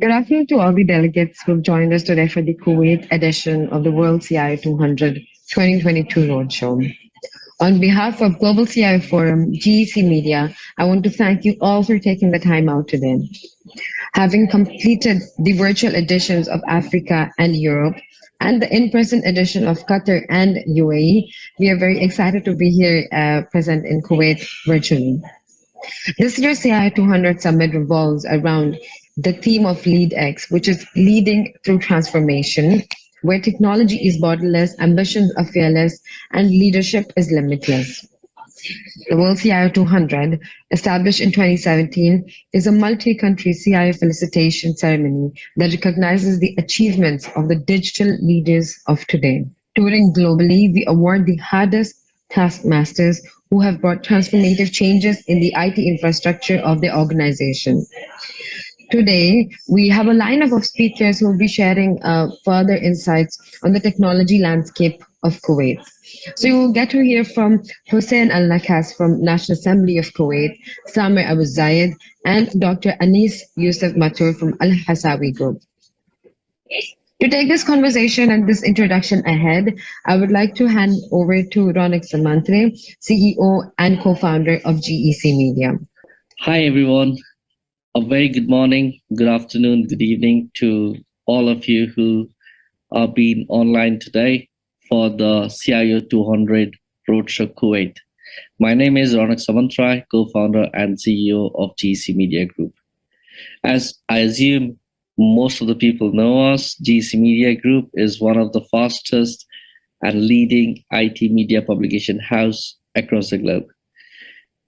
Good afternoon to all the delegates who've joined us today for the Kuwait edition of the World CIO 200 2022 Roadshow. On behalf of Global CIO Forum, GEC Media, I want to thank you all for taking the time out today. Having completed the virtual editions of Africa and Europe and the in-person edition of Qatar and UAE, we are very excited to be here present in Kuwait virtually. This year's CI 200 Summit revolves around the theme of LeadX, which is leading through transformation, where technology is borderless, ambitions are fearless, and leadership is limitless. The World CIO 200, established in 2017, is a multi-country CIO felicitation ceremony that recognizes the achievements of the digital leaders of today. Touring globally, we award the hardest taskmasters who have brought transformative changes in the IT infrastructure of their organization. Today, we have a lineup of speakers who will be sharing further insights on the technology landscape of Kuwait. So you will get to hear from Hussein Al Nakas from National Assembly of Kuwait, Samer Abu Zayed, and Dr. Anis Yusuf Matur from Al Hasawi Group. To take this conversation and this introduction ahead, I would like to hand over to Ronak Samantre, CEO and co-founder of GEC Media. Hi, everyone. A very good morning, good afternoon, good evening to all of you who are being online today for the CIO 200 Roadshow Kuwait. My name is Ronak Samantrai, co-founder and CEO of GEC Media Group. As I assume most of the people know us, GEC Media Group is one of the fastest and leading IT media publication house across the globe.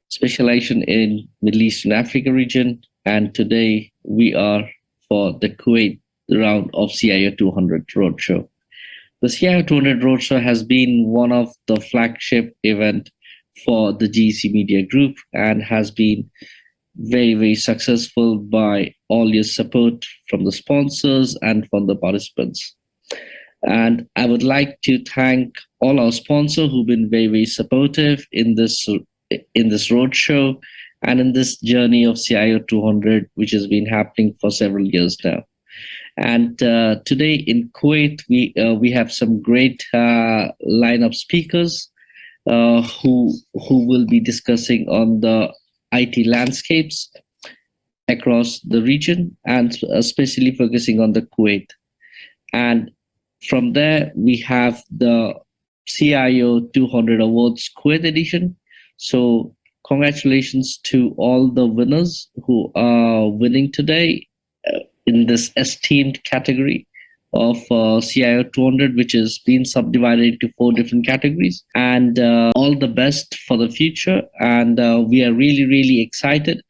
Specialization in Middle East and Africa region, and today we are for the Kuwait round of CIO 200 Roadshow. The CIO 200 Roadshow has been one of the flagship event for the GEC Media Group and has been very, very successful by all your support from the sponsors and from the participants. And I would like to thank all our sponsors who've been very, very supportive in this roadshow and in this journey of CIO 200, which has been happening for several years now. And today in Kuwait, we have some great lineup speakers who will be discussing on the IT landscapes across the region and especially focusing on the Kuwait. And from there, we have the CIO 200 Awards Kuwait edition. So congratulations to all the winners who are winning today in this esteemed category of CIO 200, which is being subdivided into 4 different categories. And all the best for the future. And we are really, really excited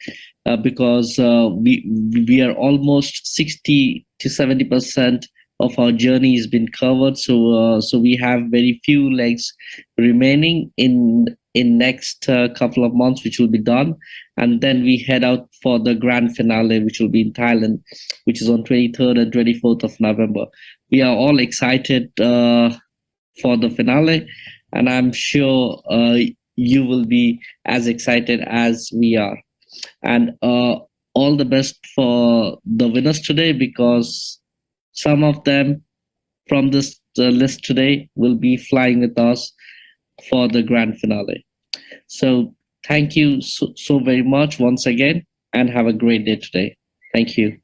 because we are almost 60 to 70% of our journey has been covered. So we have very few legs remaining in next couple of months, which will be done. And then we head out for the grand finale, which will be in Thailand, which is on 23rd and 24th of November. We are all excited for the finale, and I'm sure you will be as excited as we are. And all the best for the winners today, because some of them from this list today will be flying with us for the grand finale. So thank you so very much once again, and have a great day today. Thank you.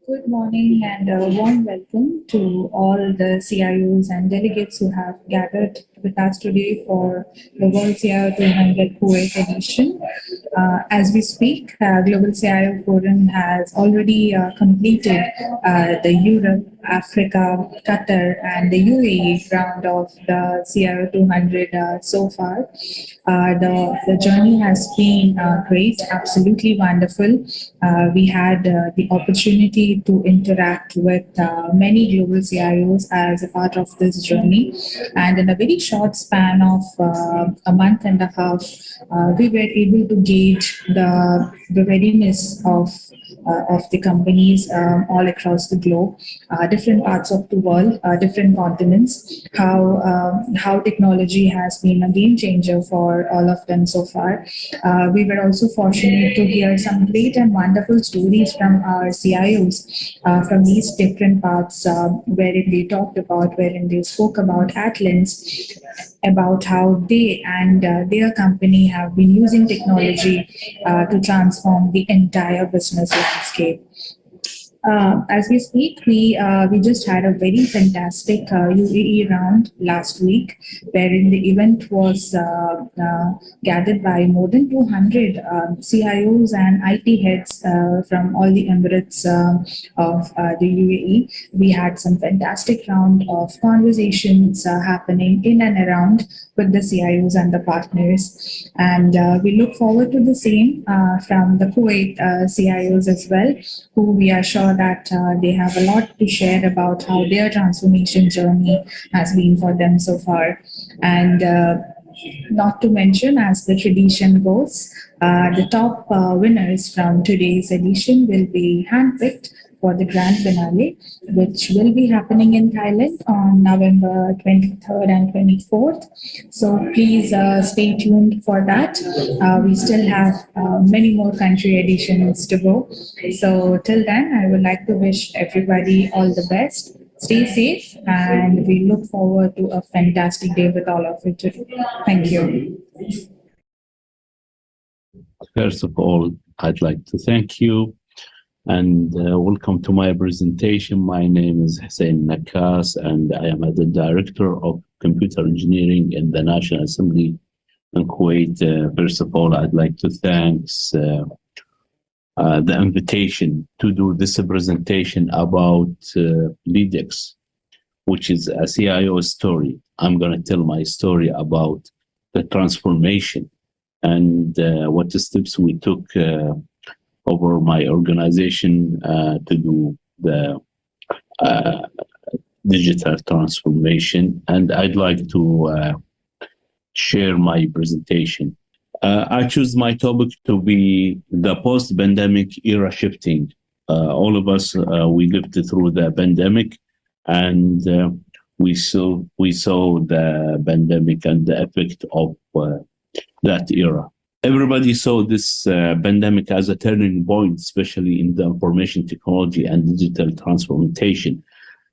Good morning and a warm welcome to all the CIOs and delegates who have gathered with us today for the World CIO 200 Kuwait edition. As we speak, Global CIO Forum has already completed the Europe, Africa, Qatar, and the UAE round of the CIO 200 so far. The journey has been great, absolutely wonderful. We had the opportunity to interact with many global CIOs as a part of this journey. And in a very short span of a month and a half, we were able to gauge the readiness of of the companies all across the globe, different parts of the world, different continents, how technology has been a game changer for all of them so far. We were also fortunate to hear some great and wonderful stories from our CIOs from these different parts, wherein they spoke about at length about how they and their company have been using technology to transform the entire business landscape. As we speak, we just had a very fantastic UAE round last week, wherein the event was gathered by more than 200 CIOs and IT heads from all the Emirates of the UAE. We had some fantastic round of conversations happening in and around with the CIOs and the partners, and we look forward to the same from the Kuwait CIOs as well, who we are sure that they have a lot to share about how their transformation journey has been for them so far. And not to mention, as the tradition goes, the top winners from today's edition will be handpicked for the grand finale, which will be happening in Thailand on November 23rd and 24th. So please stay tuned for that. We still have many more country editions to go. So till then, I would like to wish everybody all the best. Stay safe, and we look forward to a fantastic day with all of you today. Thank you. First of all, I'd like to thank you and welcome to my presentation. My name is Hussein Nakas, and I am the Director of Computer Engineering in the National Assembly in Kuwait. First of all, I'd like to thank the invitation to do this presentation about LEADX, which is a CIO story. I'm going to tell my story about the transformation and what the steps we took over my organization to do the digital transformation. And I'd like to share my presentation. I choose my topic to be the post-pandemic era shifting. All of us, we lived through the pandemic, and we saw the pandemic and the effect of that era. Everybody saw this pandemic as a turning point, especially in the information technology and digital transformation.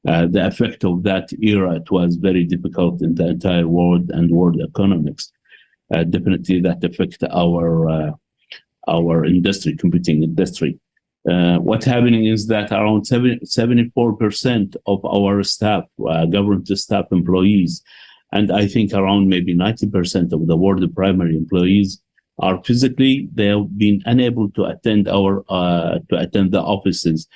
The effect of that era, it was very difficult in the entire world and world economics. Definitely that affect our industry, computing industry. What's happening is that around 74% of our staff, government staff employees, and I think around maybe 90% of the world primary employees are physically, they have been unable to attend the offices.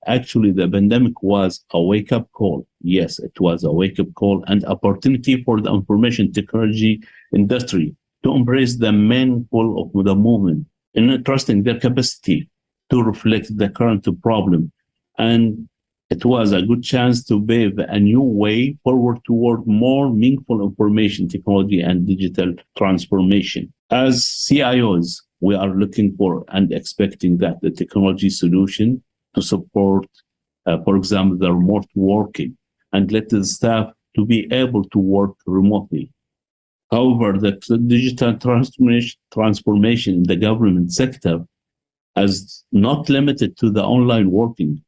Actually, the pandemic was a wake-up call. Yes, it was a wake-up call and opportunity for the information technology industry to embrace the meaningful of the movement and trusting their capacity to reflect the current problem. And it was a good chance to pave a new way forward toward more meaningful information technology and digital transformation. As CIOs, we are looking for and expecting that the technology solution to support, for example, the remote working and let the staff to be able to work remotely. However, the digital transformation in the government sector is not limited to the online working.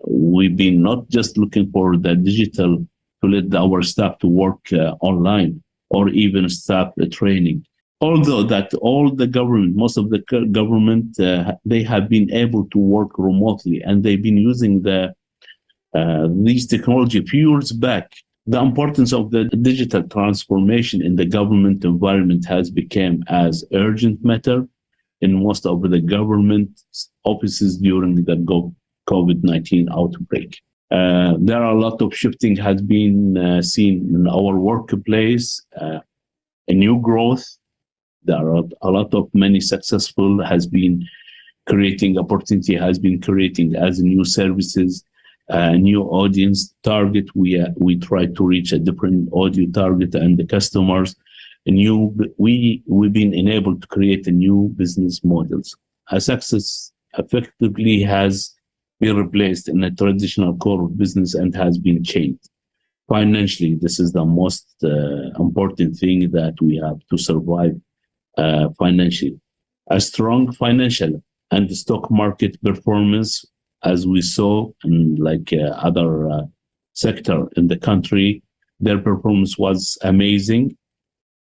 We've been not just looking for the digital to let our staff to work online or even staff training. Although that all the government, most of the government, they have been able to work remotely and they've been using these technology a few years back. The importance of the digital transformation in the government environment has become as urgent matter in most of the government offices during the COVID-19 outbreak. There are a lot of shifting has been seen in our workplace, a new growth. There are a lot of many successful has been creating opportunity, has been creating as new services, new audience target. We try to reach a different audio target and the customers. We've been enabled to create a new business models. a success effectively has been replaced in a traditional core of business and has been changed. Financially, this is the most important thing that we have to survive financially. A strong financial and stock market performance, as we saw in other sector in the country, their performance was amazing.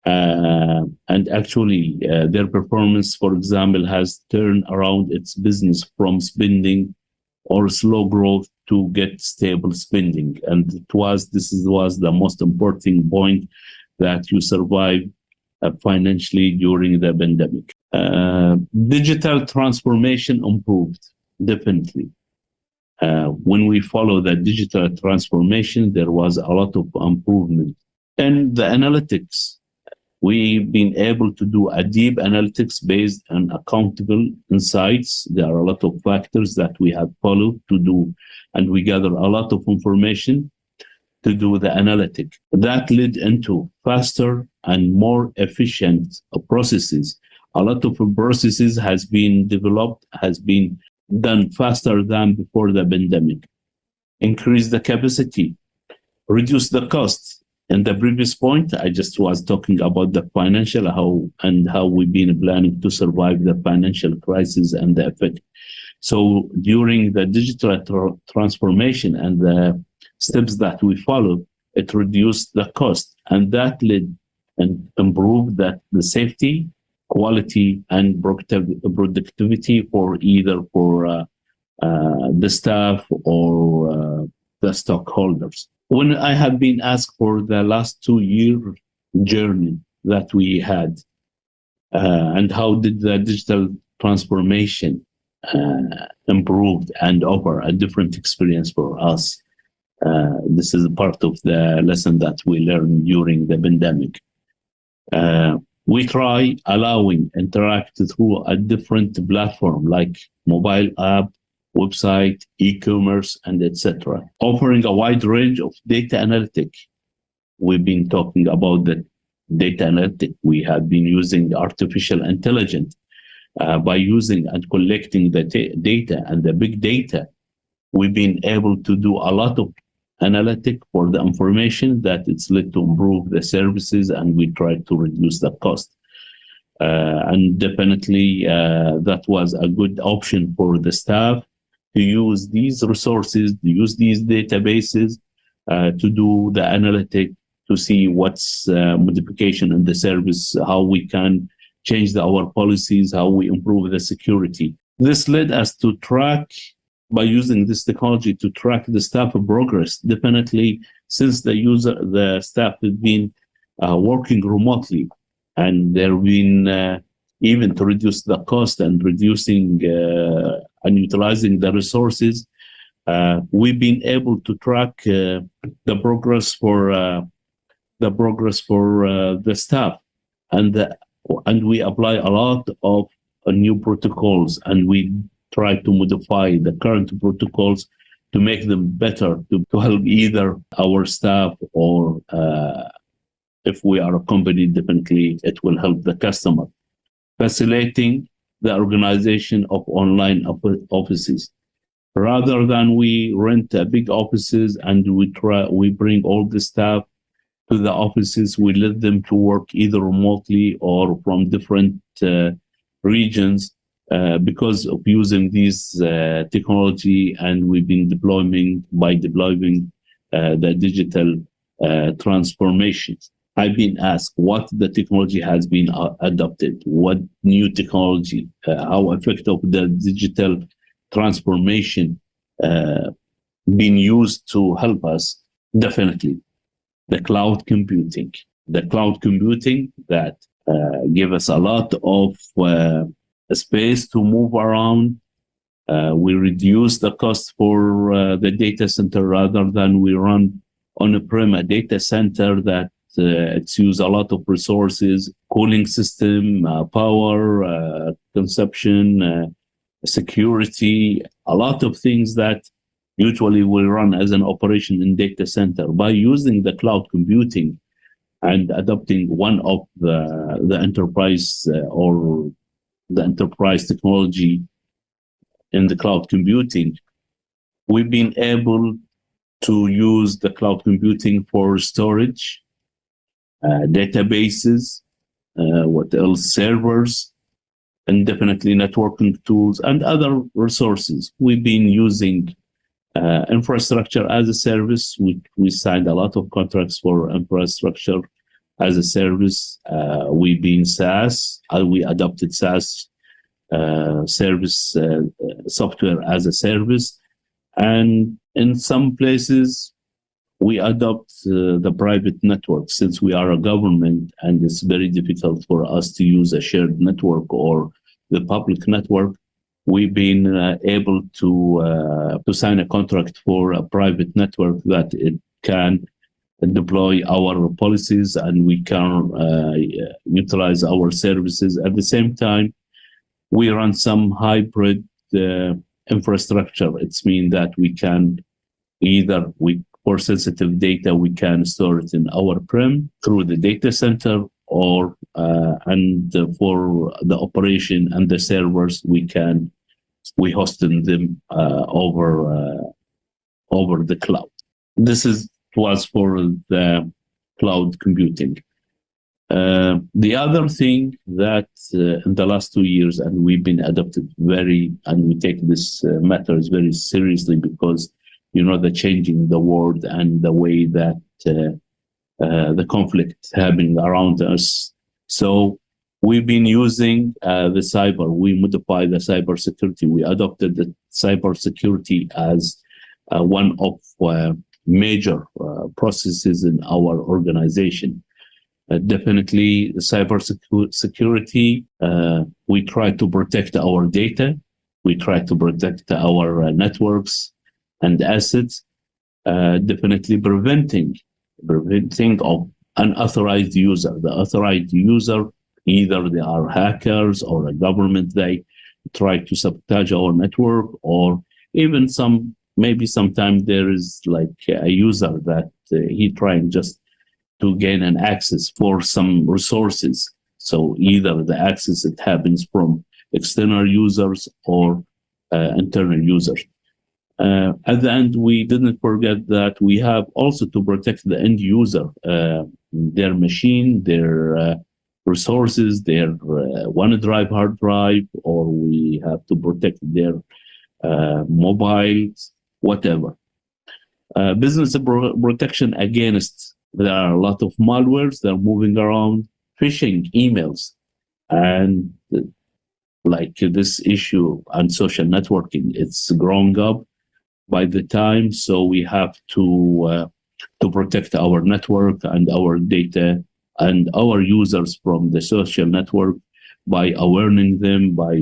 And actually, their performance, for example, has turned around its business from spending or slow growth to get stable spending. And this was the most important point, that you survive financially during the pandemic. Digital transformation improved, definitely. When we follow the digital transformation, there was a lot of improvement. And the analytics, we've been able to do a deep analytics based on accountable insights. There are a lot of factors that we have followed to do, and we gather a lot of information to do the analytic. That led into faster and more efficient processes. A lot of processes has been developed, has been done faster than before the pandemic. Increase the capacity, reduce the costs. In the previous point, I just was talking about the financial, how we've been planning to survive the financial crisis and the effect. So during the digital transformation and the steps that we followed, it reduced the cost, and that led and improved the safety, quality, and productivity for either the staff or the stockholders. When I have been asked for the last 2-year journey that we had, and how did the digital transformation improved and offer a different experience for us, this is part of the lesson that we learned during the pandemic. We try allowing interact through a different platform like mobile app, website, e-commerce, and etc. Offering a wide range of data analytic. We've been talking about the data analytic. We have been using artificial intelligence by using and collecting the data and the big data. We've been able to do a lot of analytic for the information that it's led to improve the services, and we try to reduce the cost. And definitely that was a good option for the staff to use these resources, to use these databases, to do the analytic, to see what's modification in the service, how we can change our policies, how we improve the security. This led us to track, by using this technology, to track the staff progress. Definitely, since the staff have been working remotely, and they've been even to reduce the cost and reducing and utilizing the resources, we've been able to track the progress for the staff, and we apply a lot of new protocols, and we try to modify the current protocols to make them better, to help either our staff or if we are a company, definitely it will help the customer. Facilitating the organization of online offices. Rather than we rent big offices and we bring all the staff to the offices, we let them to work either remotely or from different regions because of using this technology, and we've been deploying the digital transformations. I've been asked what the technology has been adopted, what new technology, how effective the digital transformation been used to help us. Definitely, the cloud computing. The cloud computing that give us a lot of space to move around. We reduce the cost for the data center rather than we run on-prem data center that it's use a lot of resources, cooling system, power, consumption, security, a lot of things that usually will run as an operation in data center. By using the cloud computing and adopting one of the enterprise or the enterprise technology in the cloud computing, we've been able to use the cloud computing for storage, databases, what else, servers, and definitely networking tools and other resources. We've been using infrastructure as a service. We signed a lot of contracts for infrastructure as a service. We've been SaaS. We adopted SaaS service, software as a service. And in some places, we adopt the private network since we are a government and it's very difficult for us to use a shared network or the public network. We've been able to sign a contract for a private network that it can deploy our policies and we can utilize our services. At the same time, we run some hybrid infrastructure. It's mean that we can for sensitive data, we can store it in our prem through the data center, or and for the operation and the servers, we host them over the cloud. This was for the cloud computing. The other thing that in the last 2 years, and we've been adopted and we take this matters very seriously because the changing the world and the way that the conflict happening around us. So we've been using the cyber. We modify the cyber security. We adopted the cyber security as one of major processes in our organization. Definitely, the cyber security. We try to protect our data. We try to protect our networks and assets. Definitely preventing of unauthorized user. The authorized user, either they are hackers or a government, they try to sabotage our network, or even maybe sometimes there is like a user that he trying just to gain an access for some resources. So either the access, it happens from external users or internal users. At the end, we didn't forget that we have also to protect the end user, their machine, their resources, their OneDrive hard drive, or we have to protect their mobiles, whatever. Business protection against, there are a lot of malwares that are moving around, phishing emails, and like this issue on social networking, it's growing up by the time. So we have to protect our network and our data and our users from the social network by awareing them, by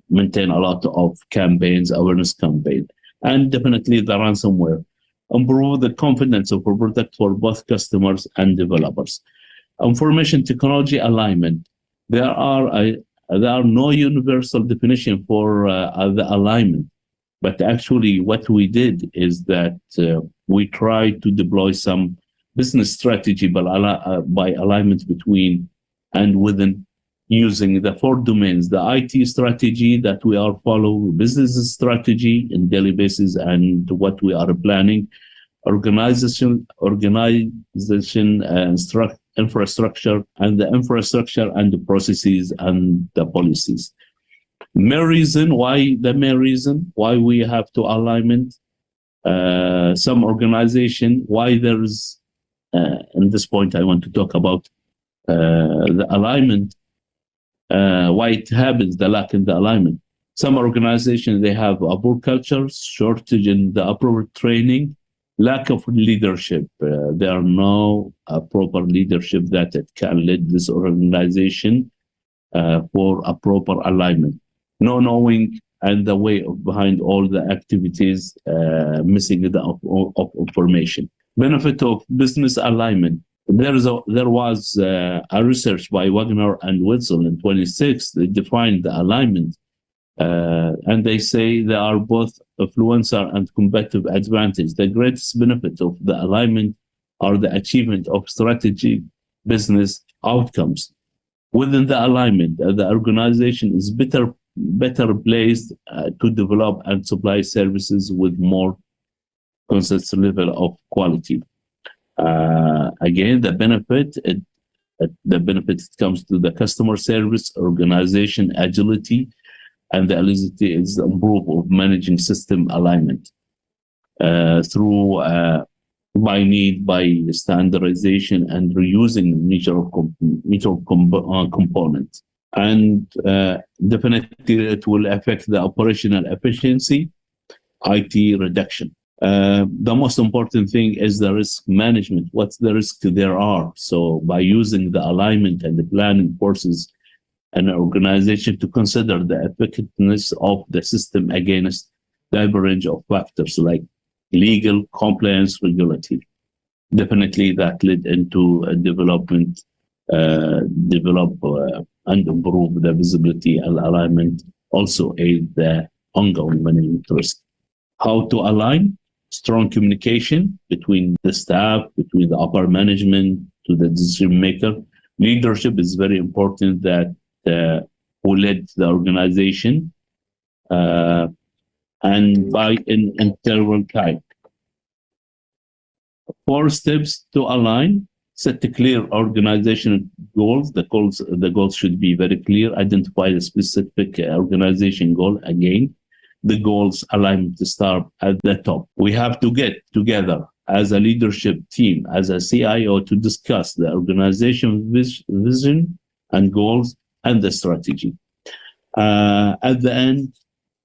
maintain a lot of campaigns, awareness campaign, and definitely the ransomware. Improve the confidence of a product for both customers and developers. Information technology alignment. There are no universal definition for the alignment, but actually what we did is that we tried to deploy some business strategy by alignment between and within, using the 4 domains: the IT strategy that we are following, business strategy in daily basis and what we are planning, organization and infrastructure, and the infrastructure and the processes and the policies. Main reason why we have to alignment some organization, why there's in this point I want to talk about the alignment, why it happens, the lack in the alignment. Some organizations, they have a poor culture, shortage in the appropriate training, lack of leadership. There are no proper leadership that it can lead this organization for a proper alignment. No knowing and the way behind all the activities, missing of information. Benefit of business alignment. There was a research by Wagner and Witzel in 26. They defined the alignment, and they say they are both influencer and competitive advantage. The greatest benefit of the alignment are the achievement of strategic business outcomes. Within the alignment, the organization is better placed to develop and supply services with more consistent level of quality. Again, the benefit comes to the customer service, organization agility, and the agility is improvement of managing system alignment through by standardization and reusing major components. And definitely it will affect the operational efficiency, IT reduction. The most important thing is the risk management. What's the risk there are? So by using the alignment and the planning forces an organization to consider the effectiveness of the system against the range of factors like legal, compliance, regulatory. Definitely that led into a development, develop and improve the visibility and alignment, also aid the ongoing management risk. How to align? Strong communication between the staff, between the upper management to the decision maker. Leadership is very important, that who led the organization and by an interval time. 4 steps to align: set the clear organizational goals. The goals should be very clear. Identify the specific organization goal. Again, the goals alignment to start at the top. We have to get together as a leadership team, as a CIO, to discuss the organization vision and goals and the strategy. At the end,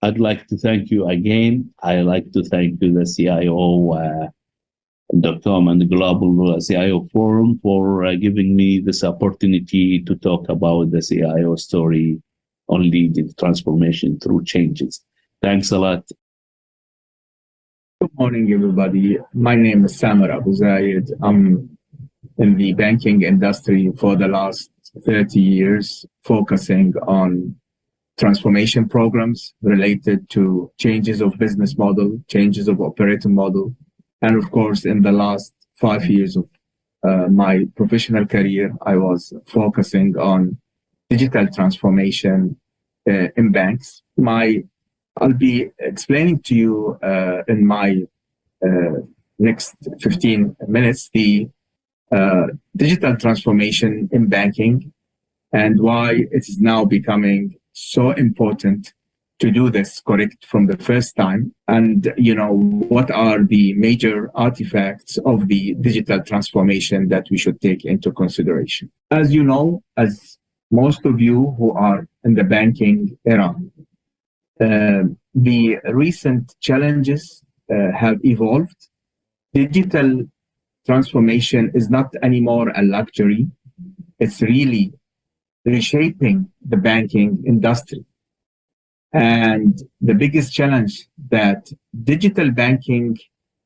I'd like to thank you again. I like to thank the CIO.com and the Global CIO Forum for giving me this opportunity to talk about the CIO story on leading transformation through changes. Thanks a lot. Good morning, everybody. My name is Samer Abu Zayed. I'm in the banking industry for the last 30 years, focusing on transformation programs related to changes of business model, changes of operating model. And of course, in the last 5 years of my professional career, I was focusing on digital transformation in banks. I'll be explaining to you in my next 15 minutes the digital transformation in banking and why it is now becoming so important to do this correct from the first time, and what are the major artifacts of the digital transformation that we should take into consideration. As you know, as most of you who are in the banking era, the recent challenges have evolved. Digital transformation is not anymore a luxury. It's really reshaping the banking industry. And the biggest challenge that digital banking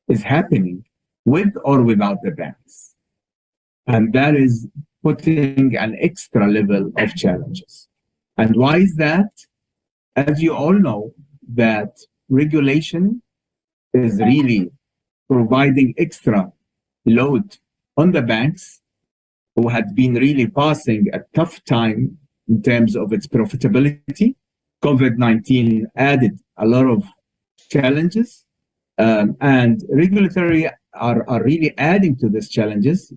is happening with or without the banks. And that is putting an extra level of challenges. And why is that? As you all know, that regulation is really providing extra load on the banks who had been really passing a tough time in terms of its profitability. COVID-19 added a lot of challenges, and regulatory are really adding to these challenges,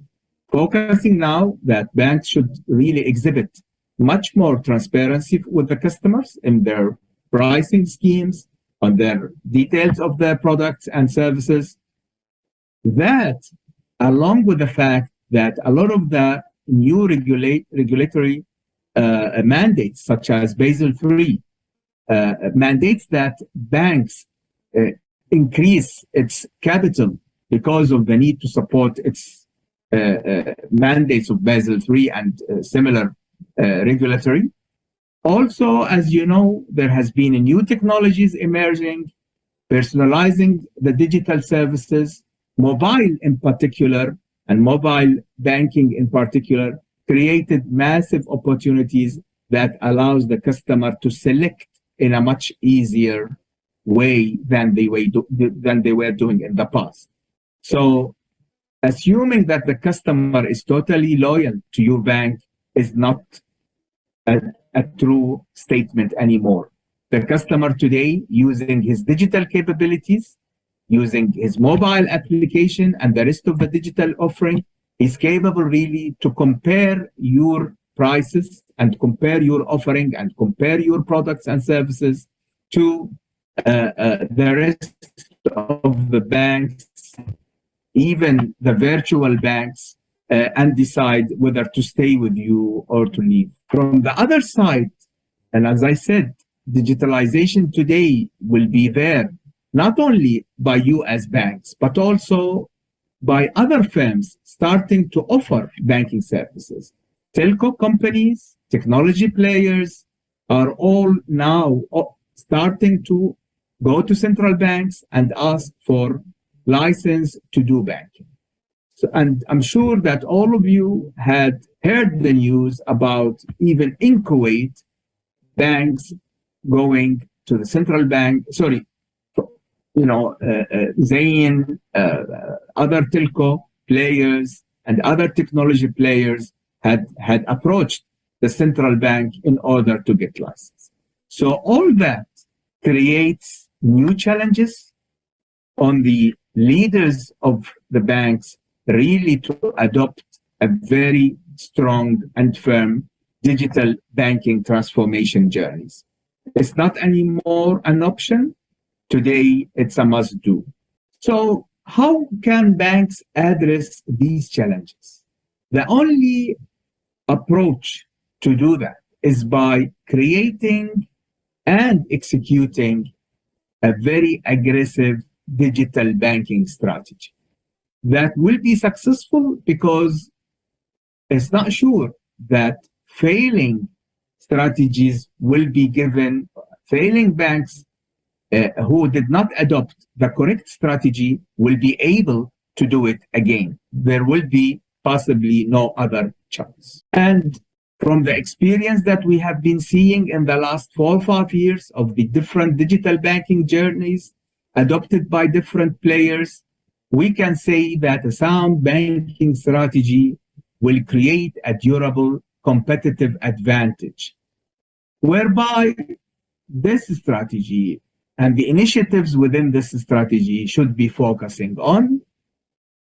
focusing now that banks should really exhibit much more transparency with the customers in their pricing schemes, on their details of their products and services. That, along with the fact that a lot of the new regulatory mandates, such as Basel III, mandates that banks increase its capital because of the need to support its mandates of Basel III and similar regulatory. Also, as you know, there has been new technologies emerging, personalizing the digital services, mobile in particular, and mobile banking in particular, created massive opportunities that allows the customer to select in a much easier way than they were doing in the past. So, assuming that the customer is totally loyal to your bank is not a true statement anymore. The customer today, using his digital capabilities, using his mobile application and the rest of the digital offering, is capable really to compare your prices and compare your offering and compare your products and services to the rest of the banks, even the virtual banks, and decide whether to stay with you or to leave. From the other side, and as I said, digitalization today will be there not only by you as banks, but also by other firms starting to offer banking services. Telco companies, technology players are all now starting to go to central banks and ask for license to do banking. So, and I'm sure that all of you had heard the news about, even in Kuwait, banks going to the central bank, Zain, other telco players and other technology players had approached the central bank in order to get license. So all that creates new challenges on the leaders of the banks really to adopt a very strong and firm digital banking transformation journeys. It's not anymore an option. Today, it's a must-do. So how can banks address these challenges? The only approach to do that is by creating and executing a very aggressive digital banking strategy that will be successful, because it's not sure that failing strategies will be given, failing banks who did not adopt the correct strategy will be able to do it again. There will be possibly no other chance. And from the experience that we have been seeing in the last 4 or 5 years of the different digital banking journeys adopted by different players, we can say that a sound banking strategy will create a durable competitive advantage, whereby this strategy and the initiatives within this strategy should be focusing on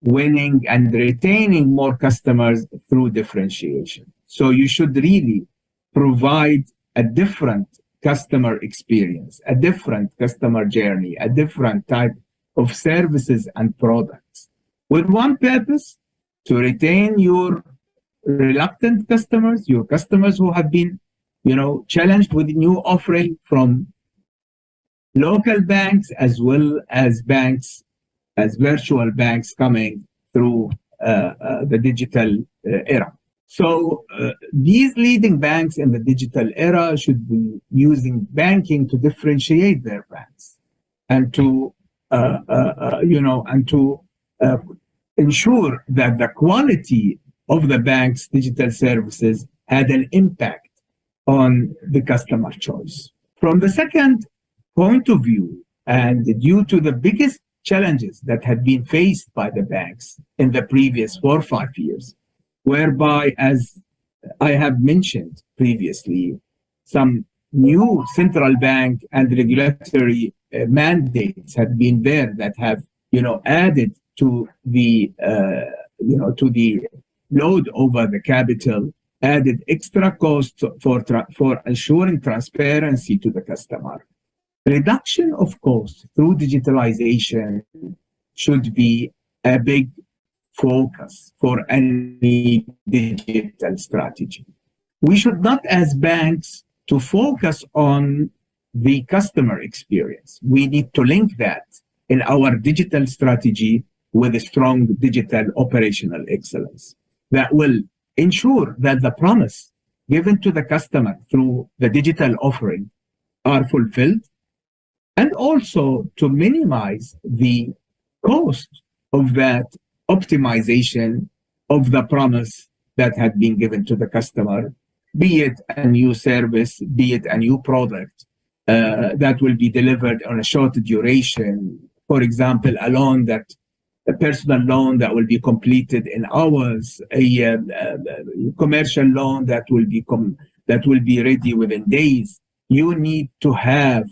winning and retaining more customers through differentiation. So you should really provide a different customer experience, a different customer journey, a different type of services and products, with one purpose: to retain your reluctant customers, your customers who have been, challenged with new offering from local banks as well as banks, as virtual banks coming through the digital era. So these leading banks in the digital era should be using banking to differentiate their brands and to ensure that the quality of the bank's digital services had an impact on the customer choice. From the second point of view, and due to the biggest challenges that had been faced by the banks in the previous 4 or 5 years, whereby, as I have mentioned previously, some new central bank and regulatory mandates have been there that have, added to the, to the load over the capital, added extra costs for ensuring transparency to the customer. Reduction of costs through digitalization should be a big focus for any digital strategy. We should not, as banks, to focus on the customer experience. We need to link that in our digital strategy with a strong digital operational excellence that will ensure that the promise given to the customer through the digital offering are fulfilled, and also to minimize the cost of that optimization of the promise that had been given to the customer, be it a new service, be it a new product that will be delivered on a short duration. For example, a personal loan that will be completed in hours, a commercial loan that will be that will be ready within days. You need to have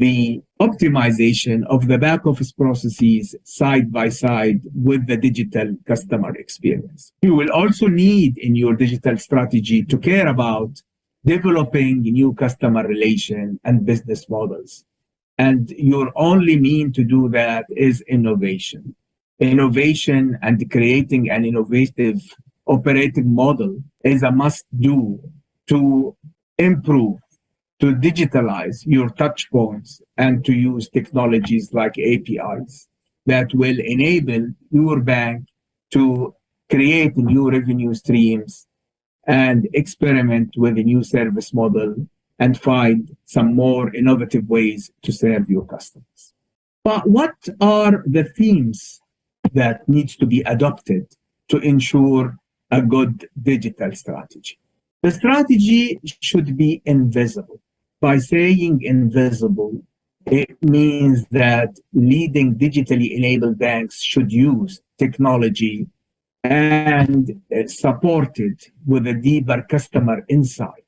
the optimization of the back office processes side by side with the digital customer experience. You will also need in your digital strategy to care about developing new customer relation and business models. And your only mean to do that is innovation. Innovation and creating an innovative operating model is a must-do to improve, to digitalize your touch points and to use technologies like APIs that will enable your bank to create new revenue streams and experiment with a new service model and find some more innovative ways to serve your customers. But what are the themes that needs to be adopted to ensure a good digital strategy? The strategy should be invisible. By saying invisible, it means that leading digitally enabled banks should use technology and supported with a deeper customer insight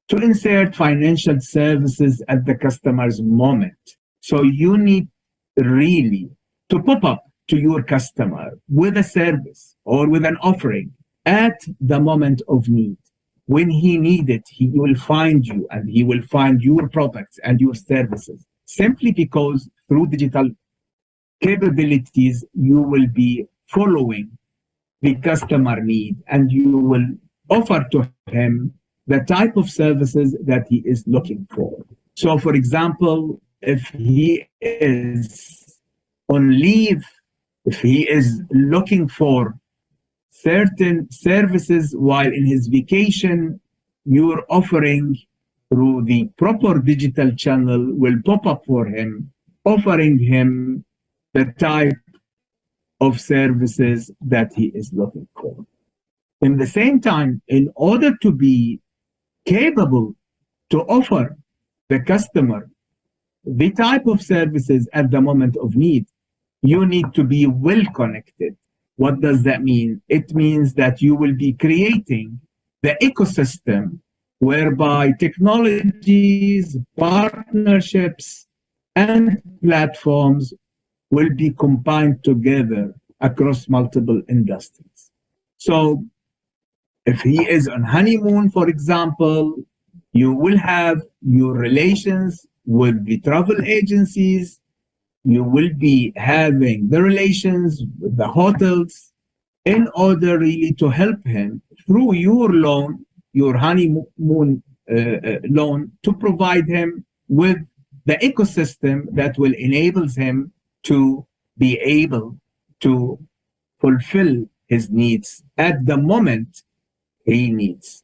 to insert financial services at the customer's moment. So you need really to pop up to your customer with a service or with an offering at the moment of need. When he needs it, he will find you and he will find your products and your services, simply because through digital capabilities, you will be following the customer need and you will offer to him the type of services that he is looking for. So, for example, if he is on leave, if he is looking for certain services while in his vacation, your offering through the proper digital channel will pop up for him, offering him the type of services that he is looking for. In the same time, in order to be capable to offer the customer the type of services at the moment of need, you need to be well connected. What does that mean? It means that you will be creating the ecosystem whereby technologies, partnerships, and platforms will be combined together across multiple industries. So if he is on honeymoon, for example, you will have your relations with the travel agencies. You will be having the relations with the hotels in order really to help him through your loan, your honeymoon loan, to provide him with the ecosystem that will enable him to be able to fulfill his needs at the moment he needs.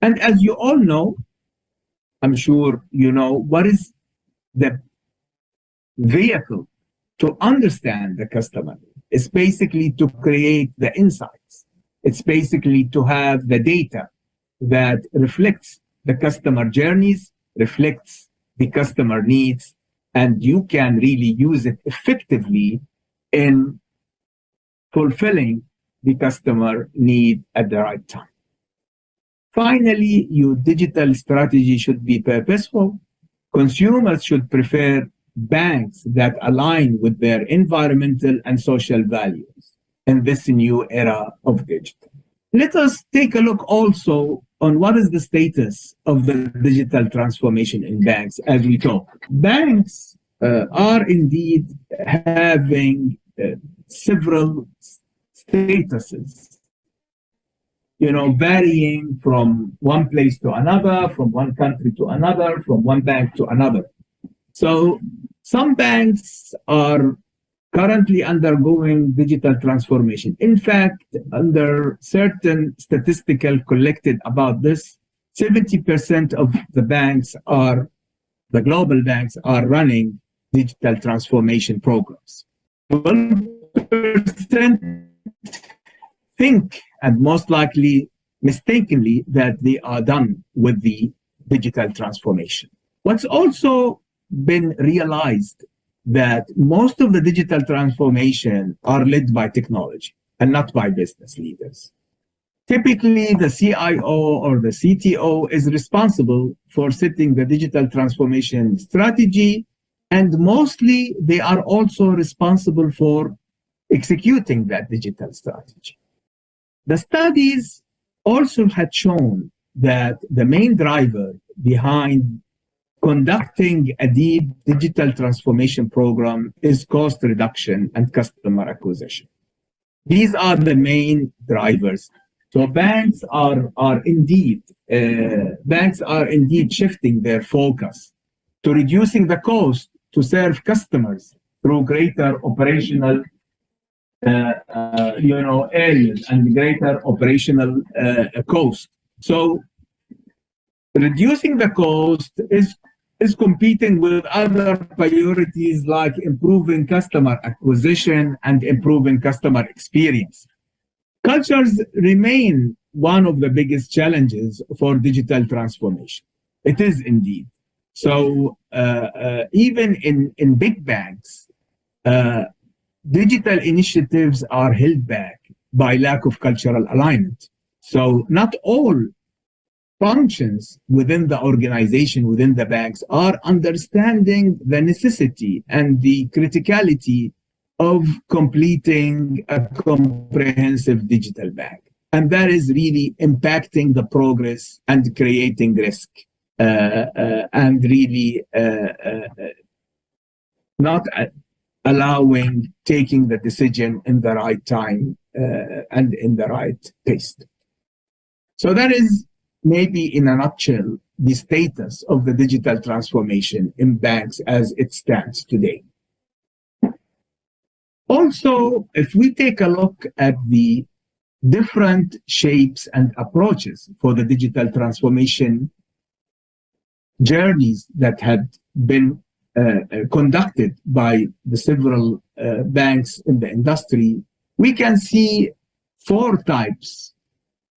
And as you all know, I'm sure you know, what is the vehicle to understand the customer? It's basically to create the insights. It's basically to have the data that reflects the customer journeys, reflects the customer needs, and you can really use it effectively in fulfilling the customer need at the right time. Finally, your digital strategy should be purposeful. Consumers should prefer banks that align with their environmental and social values in this new era of digital. Let us take a look also on what is the status of the digital transformation in banks as we talk. Banks are indeed having several statuses, varying from one place to another, from one country to another, from one bank to another. So some banks are currently undergoing digital transformation. In fact, under certain statistical collected about this, 70% of the banks the global banks are running digital transformation programs. 12% think, and most likely mistakenly, that they are done with the digital transformation. What's also been realized that most of the digital transformation are led by technology and not by business leaders. Typically, the CIO or the CTO is responsible for setting the digital transformation strategy, and mostly they are also responsible for executing that digital strategy. The studies also had shown that the main driver behind conducting a deep digital transformation program is cost reduction and customer acquisition. These are the main drivers. So banks are indeed shifting their focus to reducing the cost to serve customers through greater operational areas and greater operational cost. So reducing the cost is competing with other priorities like improving customer acquisition and improving customer experience. Cultures remain one of the biggest challenges for digital transformation. It is indeed. So even in big banks, digital initiatives are held back by lack of cultural alignment. So not all functions within the organization, within the banks, are understanding the necessity and the criticality of completing a comprehensive digital bank. And that is really impacting the progress and creating risk and really not allowing taking the decision in the right time and in the right pace. So that is maybe in a nutshell the status of the digital transformation in banks as it stands today. Also, if we take a look at the different shapes and approaches for the digital transformation journeys that had been conducted by the several banks in the industry, we can see 4 types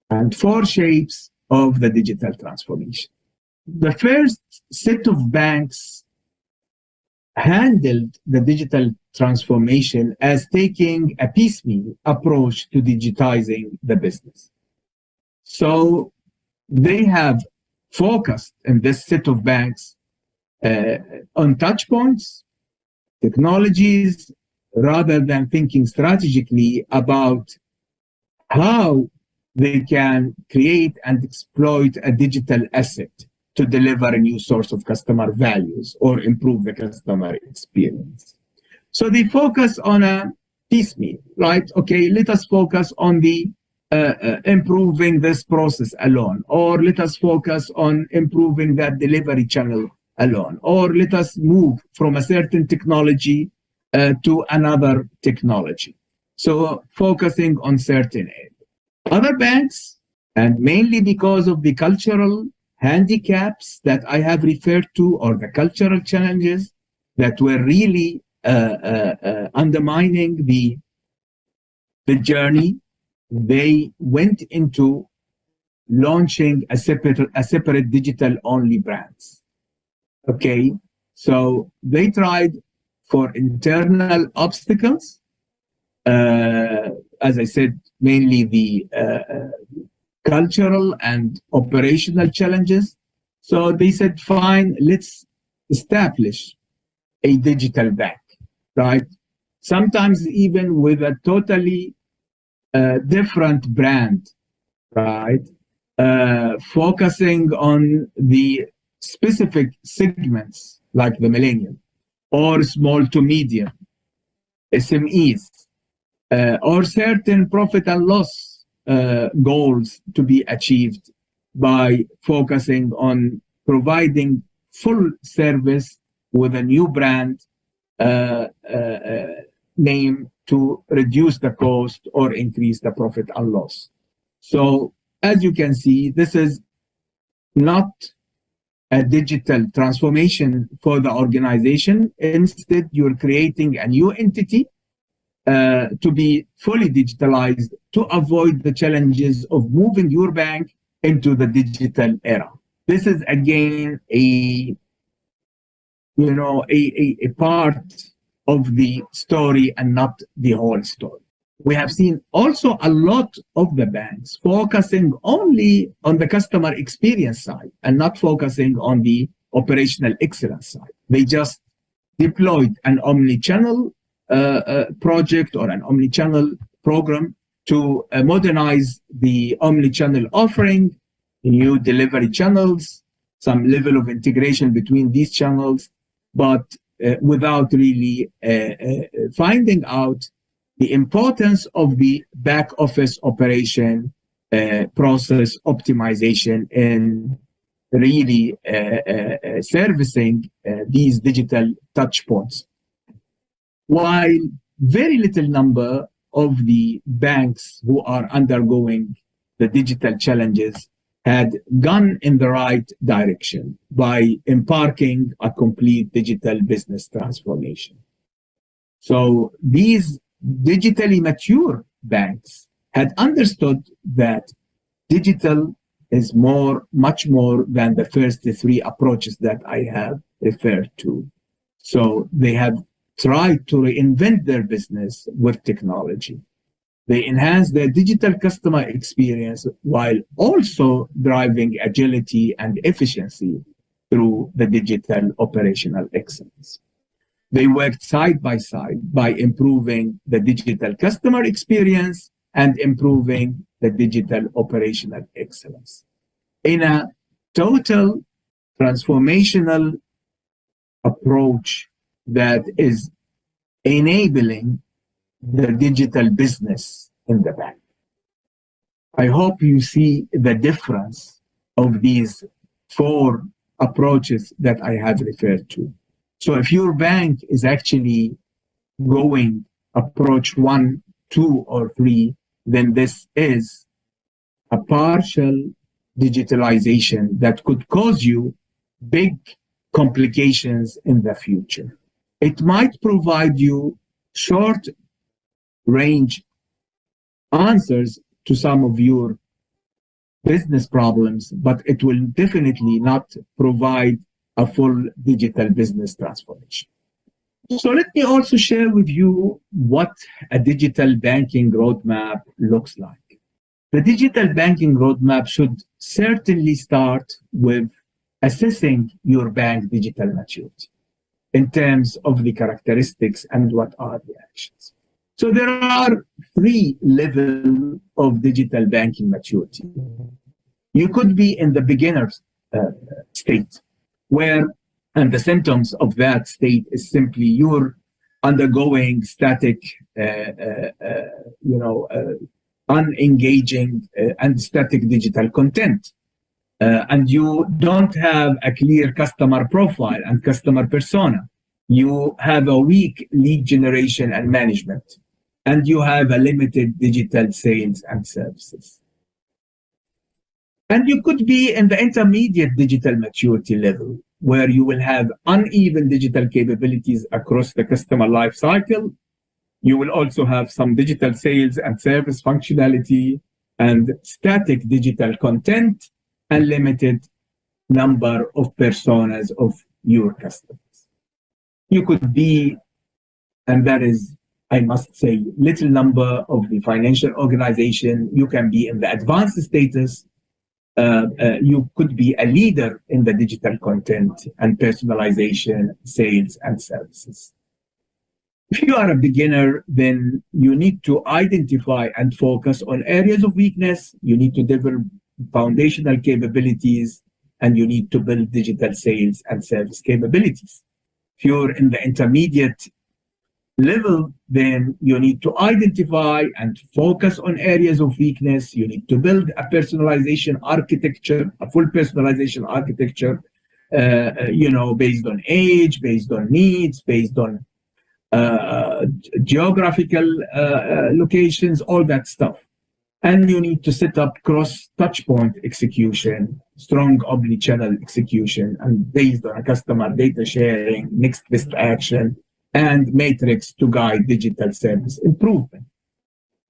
and 4 shapes of the digital transformation. The first set of banks handled the digital transformation as taking a piecemeal approach to digitizing the business. So they have focused in this set of banks on touch points, technologies, rather than thinking strategically about how they can create and exploit a digital asset to deliver a new source of customer values or improve the customer experience. So they focus on a piecemeal, right? Okay, let us focus on the improving this process alone, or let us focus on improving that delivery channel alone, or let us move from a certain technology to another technology. So focusing on certain areas. Other banks, and mainly because of the cultural handicaps that I have referred to, or the cultural challenges that were really undermining the journey, they went into launching a separate digital-only brands. Okay, so they tried for internal obstacles, as I said, mainly the cultural and operational challenges. So they said, fine, let's establish a digital bank, right? Sometimes even with a totally different brand, right? Focusing on the specific segments like the millennial or small to medium, SMEs, or certain profit and loss goals to be achieved by focusing on providing full service with a new brand name to reduce the cost or increase the profit and loss. So as you can see, this is not a digital transformation for the organization. Instead, you're creating a new entity to be fully digitalized to avoid the challenges of moving your bank into the digital era. This is again a part of the story and not the whole story. We have seen also a lot of the banks focusing only on the customer experience side and not focusing on the operational excellence side. They just deployed an omni-channel project or an omni-channel program to modernize the omni-channel offering, new delivery channels, some level of integration between these channels, but without really finding out the importance of the back office operation process optimization in really servicing these digital touch points. While very little number of the banks who are undergoing the digital challenges had gone in the right direction by embarking a complete digital business transformation. So these digitally mature banks had understood that digital is much more than the first three approaches that I have referred to. So they have tried to reinvent their business with technology. They enhance their digital customer experience while also driving agility and efficiency through the digital operational excellence. They worked side by side by improving the digital customer experience and improving the digital operational excellence in a total transformational approach that is enabling the digital business in the bank. I hope you see the difference of these four approaches that I have referred to. So if your bank is actually going approach 1, 2, or 3, then this is a partial digitalization that could cause you big complications in the future. It might provide you short range answers to some of your business problems, but it will definitely not provide a full digital business transformation. So let me also share with you what a digital banking roadmap looks like. The digital banking roadmap should certainly start with assessing your bank digital maturity in terms of the characteristics and what are the actions. So there are 3 levels of digital banking maturity. You could be in the beginner state, where, and the symptoms of that state is simply you're undergoing static, unengaging and static digital content. And you don't have a clear customer profile and customer persona. You have a weak lead generation and management, and you have a limited digital sales and services. And you could be in the intermediate digital maturity level, where you will have uneven digital capabilities across the customer life cycle. You will also have some digital sales and service functionality and static digital content and limited number of personas of your customers. You could be, and that is, I must say, little number of the financial organization. You can be in the advanced status. You could be a leader in the digital content and personalization, sales, and services. If you are a beginner, then you need to identify and focus on areas of weakness. You need to develop foundational capabilities, and you need to build digital sales and service capabilities. If you're in the intermediate level, then you need to identify and focus on areas of weakness. You need to build a personalization architecture, a full personalization architecture, based on age, based on needs, based on geographical locations, all that stuff. And you need to set up cross touchpoint execution, strong omni-channel execution, and based on a customer data sharing, next best action, and matrix to guide digital service improvement.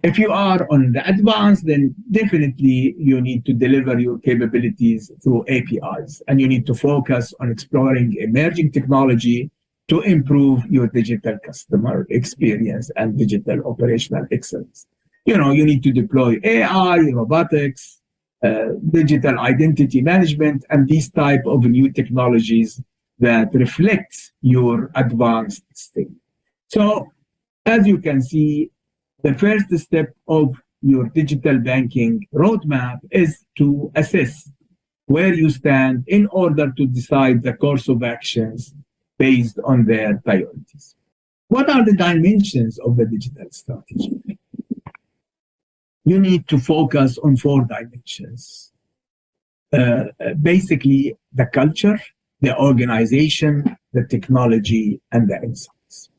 If you are on the advanced, then definitely you need to deliver your capabilities through APIs, and you need to focus on exploring emerging technology to improve your digital customer experience and digital operational excellence. You need to deploy AI, robotics, digital identity management, and these type of new technologies that reflects your advanced state. So, as you can see, the first step of your digital banking roadmap is to assess where you stand in order to decide the course of actions based on their priorities. What are the dimensions of the digital strategy? You need to focus on 4 dimensions. Basically, the culture, the organization, the technology, and the insights.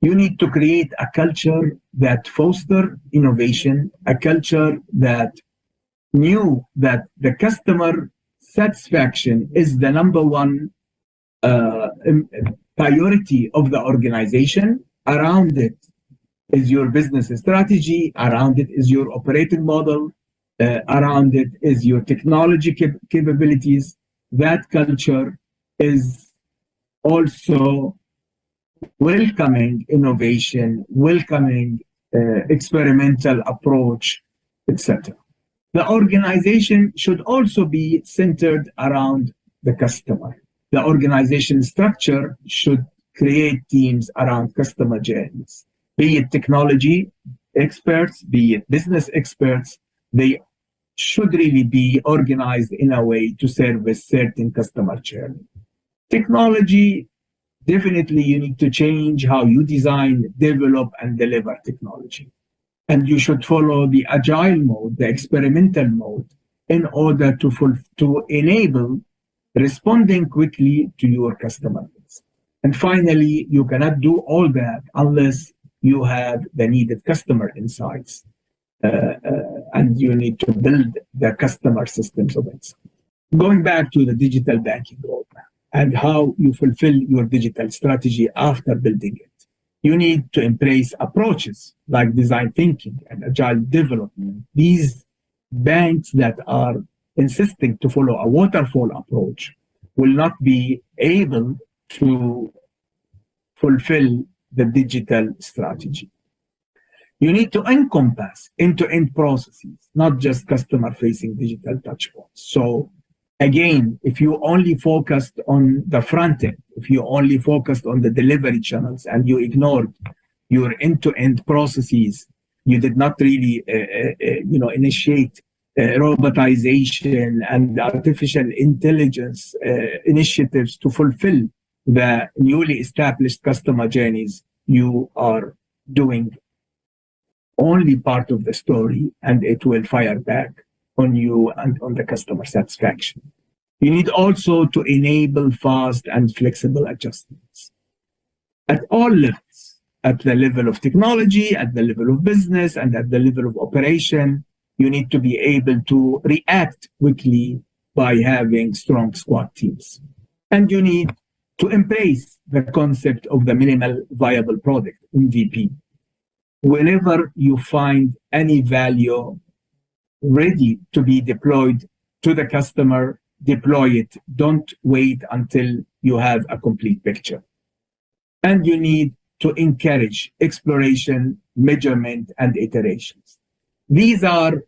You need to create a culture that fosters innovation, a culture that knew that the customer satisfaction is the number one priority of the organization. Around it is your business strategy, around it is your operating model, around it is your technology capabilities. That culture is also welcoming innovation, welcoming experimental approach, etc. The organization should also be centered around the customer. The organization structure should create teams around customer journeys, be it technology experts, be it business experts. They should really be organized in a way to service certain customer journey. Technology, definitely you need to change how you design, develop, and deliver technology. And you should follow the agile mode, the experimental mode, in order to enable responding quickly to your customer needs. And finally, you cannot do all that unless you have the needed customer insights. And you need to build the customer systems of it. Going back to the digital banking roadmap and how you fulfill your digital strategy after building it. You need to embrace approaches like design thinking and agile development. These banks that are insisting to follow a waterfall approach will not be able to fulfill the digital strategy. You need to encompass end-to-end processes, not just customer-facing digital touchpoints. So again, if you only focused on the front end, if you only focused on the delivery channels and you ignored your end-to-end processes, you did not really initiate robotization and artificial intelligence initiatives to fulfill the newly established customer journeys, you are doing only part of the story, and it will fire back on you and on the customer satisfaction. You need also to enable fast and flexible adjustments at all levels, at the level of technology, at the level of business, and at the level of operation. You need to be able to react quickly by having strong squad teams. And you need to embrace the concept of the minimal viable product, MVP. Whenever you find any value ready to be deployed to the customer, deploy it. Don't wait until you have a complete picture. And you need to encourage exploration, measurement, and iterations. These are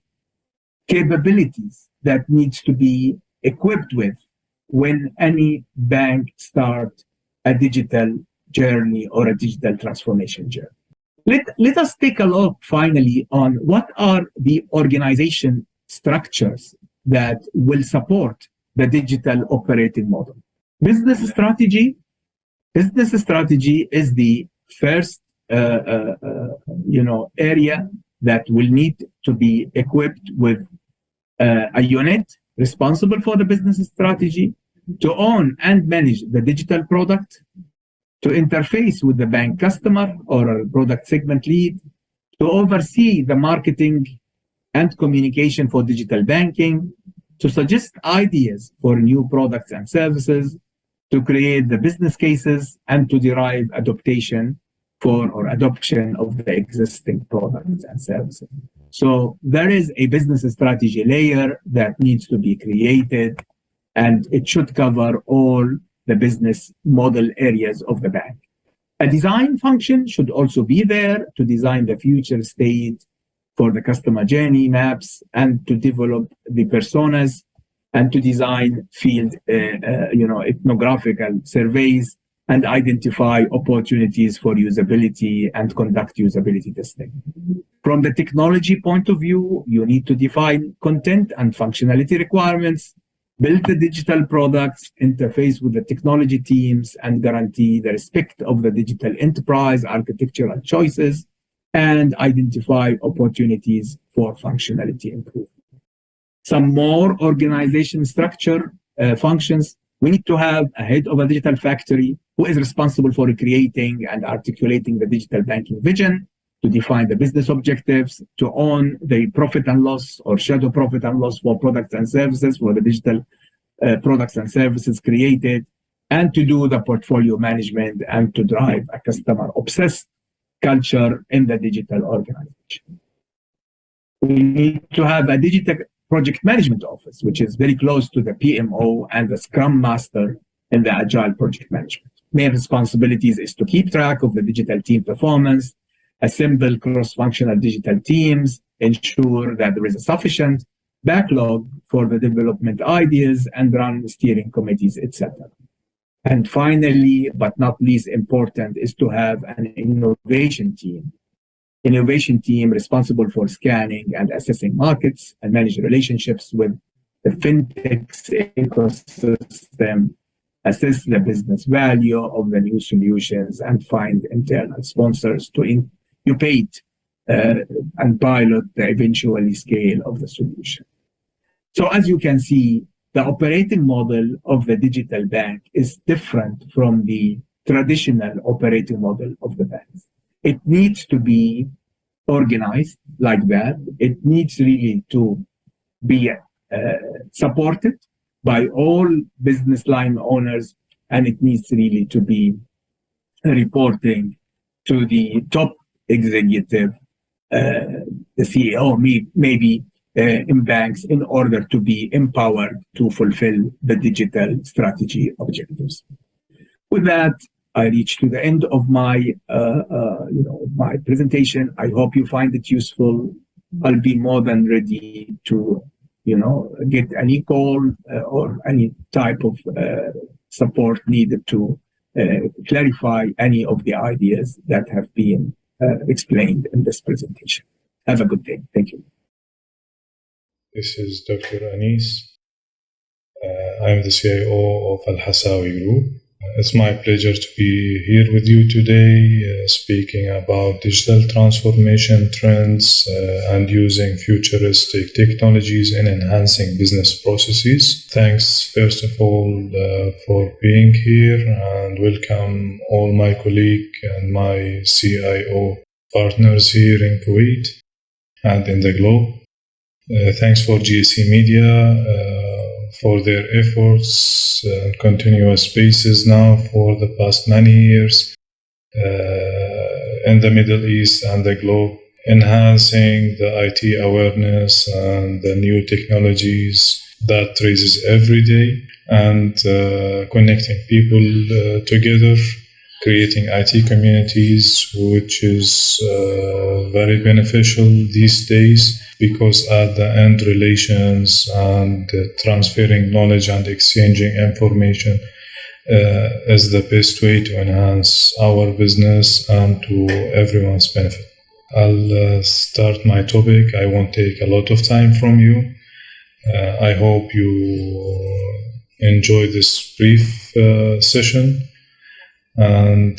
capabilities that needs to be equipped with when any bank starts a digital journey or a digital transformation journey. Let us take a look finally on what are the organization structures that will support the digital operating model. Business strategy is the first area that will need to be equipped with a unit responsible for the business strategy to own and manage the digital product, to interface with the bank customer or a product segment lead, to oversee the marketing and communication for digital banking, to suggest ideas for new products and services, to create the business cases, and to derive adaptation for or adoption of the existing products and services. So there is a business strategy layer that needs to be created, and it should cover all the business model areas of the bank. A design function should also be there to design the future state for the customer journey maps and to develop the personas and to design field, ethnographical surveys and identify opportunities for usability and conduct usability testing. From the technology point of view, you need to define content and functionality requirements, build the digital products, interface with the technology teams, and guarantee the respect of the digital enterprise architectural choices, and identify opportunities for functionality improvement. Some more organization structure functions. We need to have a head of a digital factory who is responsible for creating and articulating the digital banking vision, to define the business objectives, to own the profit and loss or shadow profit and loss for products and services, for the digital products and services created, and to do the portfolio management and to drive a customer-obsessed culture in the digital organization. We need to have a digital project management office, which is very close to the PMO and the Scrum Master in the Agile project management. Main responsibilities is to keep track of the digital team performance, assemble cross-functional digital teams, ensure that there is a sufficient backlog for the development ideas, and run steering committees, etc. And finally, but not least important, is to have an innovation team. Innovation team responsible for scanning and assessing markets and manage relationships with the fintech ecosystem, assess the business value of the new solutions, and find internal sponsors to incubate and pilot the eventually scale of the solution. So as you can see, the operating model of the digital bank is different from the traditional operating model of the banks. It needs to be organized like that. It needs really to be supported by all business line owners, and it needs really to be reporting to the top executive, the CEO, maybe in banks, in order to be empowered to fulfill the digital strategy objectives. With that, I reach to the end of my my presentation. I hope you find it useful. I'll be more than ready to get any call or any type of support needed to clarify any of the ideas that have been explained in this presentation. Have a good day. Thank you. This is Dr. Anis. I'm the CIO of Al Hassawi Group. It's my pleasure to be here with you today, speaking about digital transformation trends and using futuristic technologies in enhancing business processes. Thanks, first of all, for being here, and welcome all my colleagues and my CIO partners here in Kuwait and in the globe. Thanks for GSC Media for their efforts and continuous spaces now for the past many years in the Middle East and the globe, enhancing the IT awareness and the new technologies that raises every day, and connecting people together, creating IT communities, which is very beneficial these days, because at the end, relations and transferring knowledge and exchanging information is the best way to enhance our business and to everyone's benefit. I'll start my topic. I won't take a lot of time from you. I hope you enjoy this brief session, and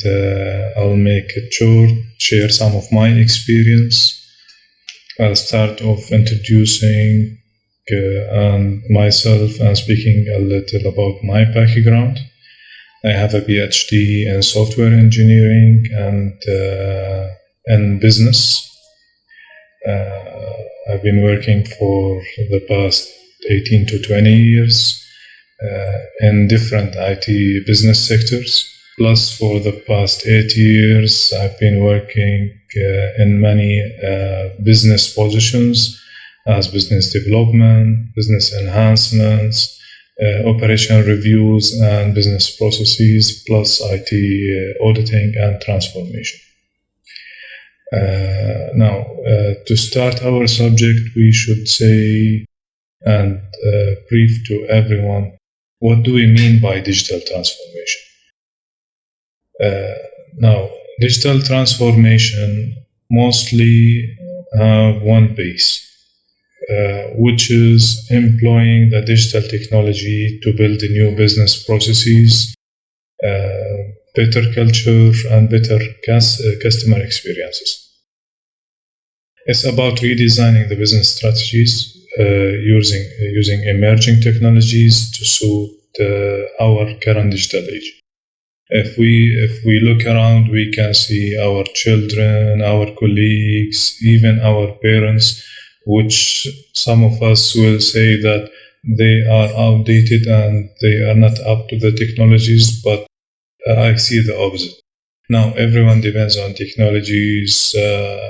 I'll make it short, share some of my experience. I'll start off introducing myself and speaking a little about my background. I have a PhD in software engineering and in business. I've been working for the past 18 to 20 years in different IT business sectors. Plus, for the past 8 years, I've been working in many business positions as business development, business enhancements, operational reviews and business processes, plus IT auditing and transformation. Now, to start our subject, we should say and brief to everyone, what do we mean by digital transformation? Now, digital transformation mostly have one base, which is employing the digital technology to build new business processes, better culture, and better customer experiences. It's about redesigning the business strategies using emerging technologies to suit our current digital age. If we look around, we can see our children, our colleagues, even our parents, which some of us will say that they are outdated and they are not up to the technologies, but I see the opposite. Now, everyone depends on technologies,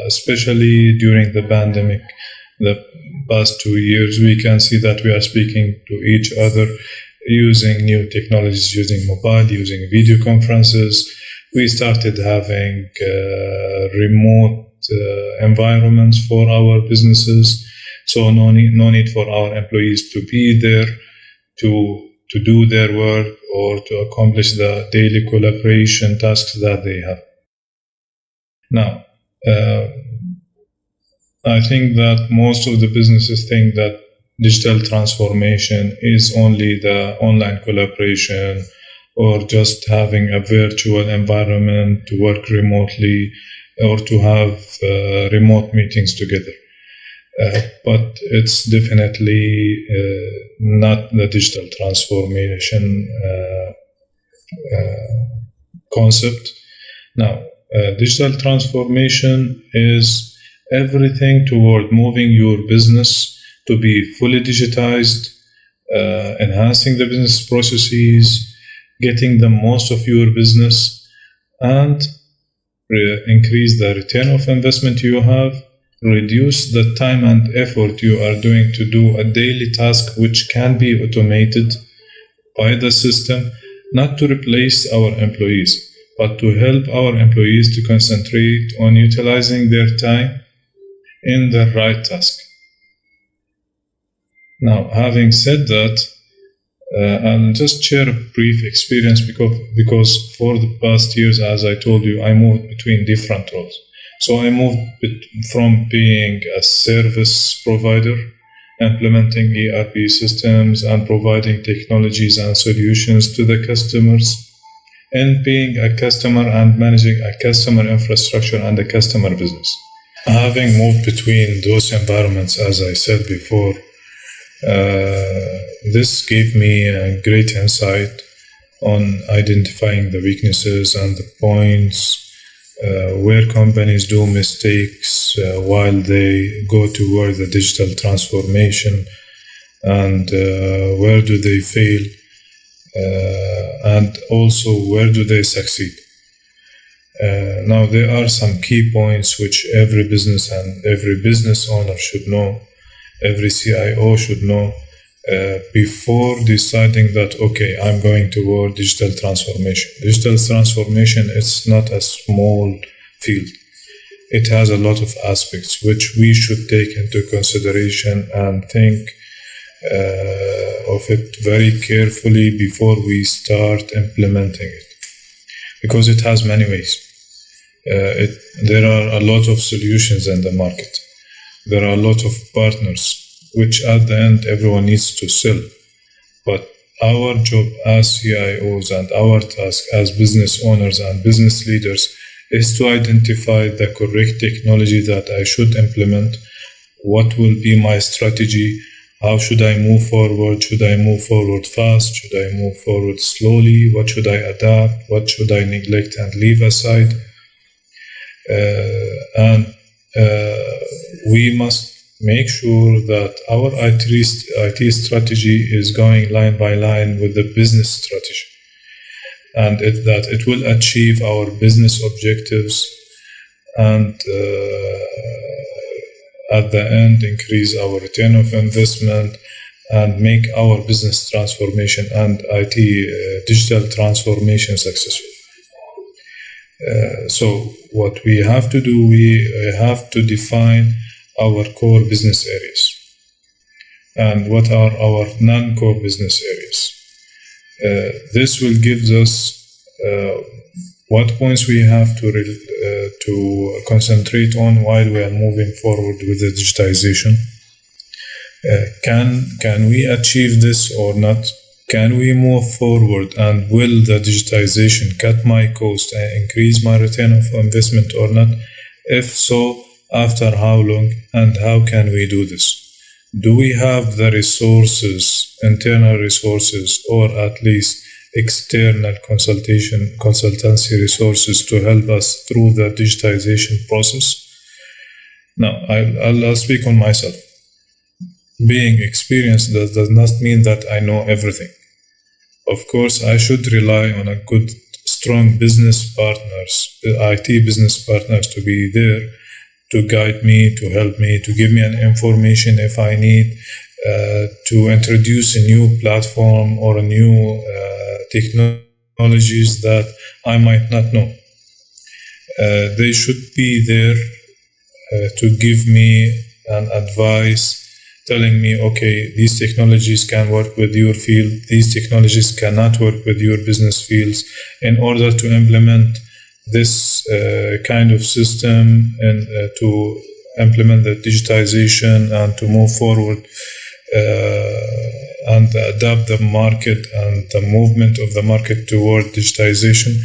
especially during the pandemic. The past 2 years, we can see that we are speaking to each other using new technologies, using mobile, using video conferences. We started having remote environments for our businesses, so no need for our employees to be there to do their work or to accomplish the daily collaboration tasks that they have. Now, I think that most of the businesses think that digital transformation is only the online collaboration or just having a virtual environment to work remotely or to have remote meetings together. But it's definitely not the digital transformation concept. Now, digital transformation is everything toward moving your business to be fully digitized, enhancing the business processes, getting the most of your business, and increase the return of investment you have, reduce the time and effort you are doing to do a daily task which can be automated by the system, not to replace our employees, but to help our employees to concentrate on utilizing their time in the right task. Now, having said that, I'll just share a brief experience because for the past years, as I told you, I moved between different roles. So I moved from being a service provider, implementing ERP systems and providing technologies and solutions to the customers, and being a customer and managing a customer infrastructure and a customer business. Having moved between those environments, as I said before, this gave me a great insight on identifying the weaknesses and the points where companies do mistakes while they go toward the digital transformation, and where do they fail, and also where do they succeed. Now, there are some key points which every business and every business owner should know, every CIO should know before deciding that, okay, I'm going toward digital transformation. Digital transformation is not a small field. It has a lot of aspects which we should take into consideration and think of it very carefully before we start implementing it, because it has many ways. There are a lot of solutions in the market. There are a lot of partners, which at the end everyone needs to sell. But our job as CIOs and our task as business owners and business leaders is to identify the correct technology that I should implement, what will be my strategy, how should I move forward, should I move forward fast, should I move forward slowly, what should I adapt, what should I neglect and leave aside. And we must make sure that our IT strategy is going line by line with the business strategy, and that it will achieve our business objectives and at the end increase our return of investment and make our business transformation and IT digital transformation successful. So what we have to do, we have to define our core business areas and what are our non-core business areas. This will give us what points we have to concentrate on while we are moving forward with the digitization. Can we achieve this or not? Can we move forward, and will the digitization cut my cost and increase my return of investment or not? If so, after how long, and how can we do this? Do we have the resources, internal resources, or at least external consultancy resources to help us through the digitization process? Now, I'll speak on myself. Being experienced does not mean that I know everything. Of course, I should rely on a good, strong business partners, IT business partners, to be there to guide me, to help me, to give me an information if I need, to introduce a new platform or a new technologies that I might not know. They should be there to give me an advice, telling me, okay, these technologies can work with your field, these technologies cannot work with your business fields, in order to implement this kind of system and to implement the digitization and to move forward and adapt the market and the movement of the market toward digitization.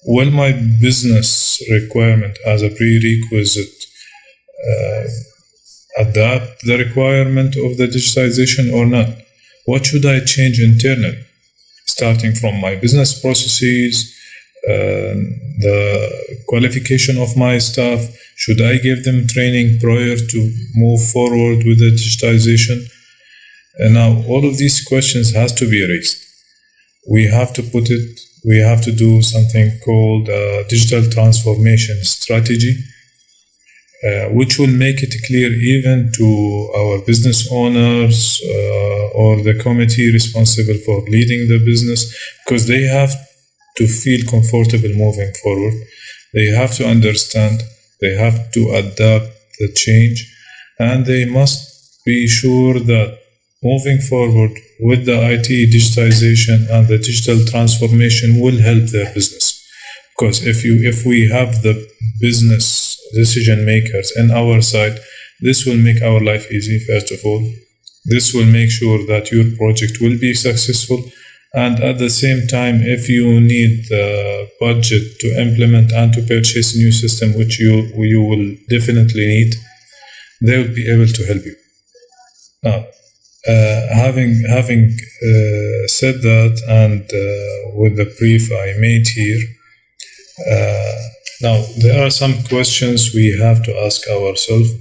Will my business requirement as a prerequisite adapt the requirement of the digitization or not? What should I change internally? Starting from my business processes, the qualification of my staff, should I give them training prior to move forward with the digitization? And now all of these questions has to be raised. We have to do something called digital transformation strategy, which will make it clear even to our business owners or the committee responsible for leading the business, because they have to feel comfortable moving forward. They have to understand, they have to adapt the change, and they must be sure that moving forward with the IT digitization and the digital transformation will help their business. Because if we have the business decision makers on our side, this will make our life easy, first of all. This will make sure that your project will be successful. And at the same time, if you need the budget to implement and to purchase a new system, which you will definitely need, they will be able to help you. Now, having said that, and with the brief I made here, now there are some questions we have to ask ourselves